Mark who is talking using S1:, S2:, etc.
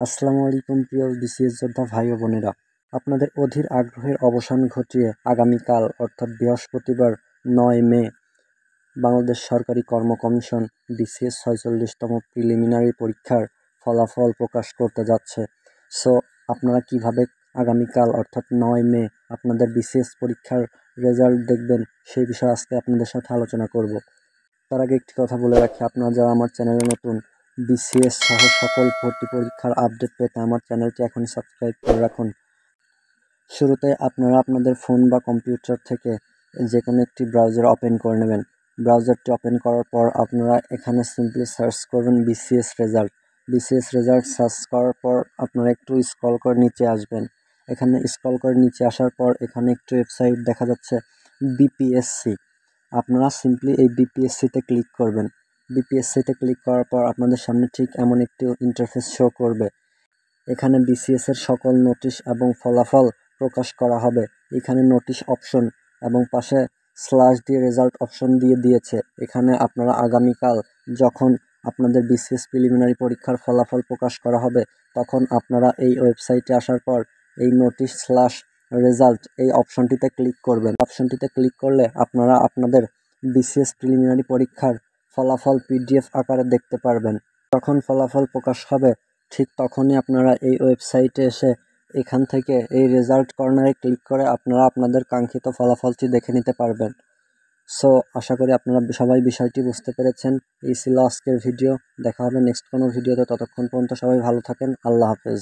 S1: আসসালামু আলাইকুম প্রিয় বিসিএস যোদ্ধা ভাই ও বোনেরা, আপনাদের অধীর আগ্রহের অবসান ঘটিয়ে আগামীকাল অর্থাৎ বৃহস্পতিবার ৯ মে বাংলাদেশ সরকারি কর্ম কমিশন বিসিএস ৪৬তম প্রিলিমিনারি পরীক্ষার ফলাফল প্রকাশ করতে যাচ্ছে। সো আপনারা কিভাবে আগামীকাল অর্থাৎ ৯ মে আপনাদের বিসিএস পরীক্ষার রেজাল্ট দেখবেন সেই বিষয়ে আজকে আপনাদের সাথে আলোচনা করব। তার আগে একটি কথা বলে রাখি, আপনারা যারা আমার চ্যানেলে নতুন, বিসিএস সহ সকল ভর্তি পরীক্ষার আপডেট পেতে আমার চ্যানেলটি এখনই সাবস্ক্রাইব করে রাখুন। শুরুতে আপনারা আপনাদের ফোন বা কম্পিউটার থেকে যে কোনো একটি ব্রাউজার ওপেন করে নেবেন। ব্রাউজারটি ওপেন করার পর আপনারা এখানে সিম্পলি সার্চ করবেন BCS result. BCS result search করার পর আপনারা একটু স্ক্রল করে নিচে আসবেন। এখানে স্ক্রল করে নিচে আসার পর এখানে একটি ওয়েবসাইট দেখা যাচ্ছে বিপিএসসি। আপনারা সিম্পলি এই বিপিএসসিতে ক্লিক করবেন। বিপিএসসিতে ক্লিক করার পর আপনাদের সামনে ঠিক এমন একটি ইন্টারফেস শো করবে। এখানে বিসিএস এর সকল নোটিশ এবং ফলাফল প্রকাশ করা হবে। এখানে নোটিশ অপশন এবং পাশে স্ল্যাশ দিয়ে রেজাল্ট অপশন দিয়ে দিয়েছে। এখানে আপনারা আগামীকাল যখন আপনাদের বিসিএস প্রিলিমিনারি পরীক্ষার ফলাফল প্রকাশ করা হবে তখন আপনারা এই ওয়েবসাইটে আসার পর এই নোটিশ স্ল্যাশ রেজাল্ট এই অপশনটিতে ক্লিক করবেন। অপশনটিতে ক্লিক করলে আপনারা আপনাদের বিসিএস প্রিলিমিনারি পরীক্ষার ফলাফল পিডিএফ আকারে দেখতে পারবেন। যখন ফলাফল প্রকাশ হবে ঠিক তখনই আপনারা এই ওয়েবসাইটে এসে এখান থেকে এই রেজাল্ট কর্নারে ক্লিক করে আপনারা আপনাদের কাঙ্ক্ষিত ফলাফলটি দেখে নিতে পারবেন। সো আশা করি আপনারা সবাই বিষয়টি বুঝতে পেরেছেন। এই ছিল আজকের ভিডিও। দেখা হবে নেক্সট কোনো ভিডিওতে। ততক্ষণ পর্যন্ত সবাই ভালো থাকেন। আল্লাহ হাফেজ।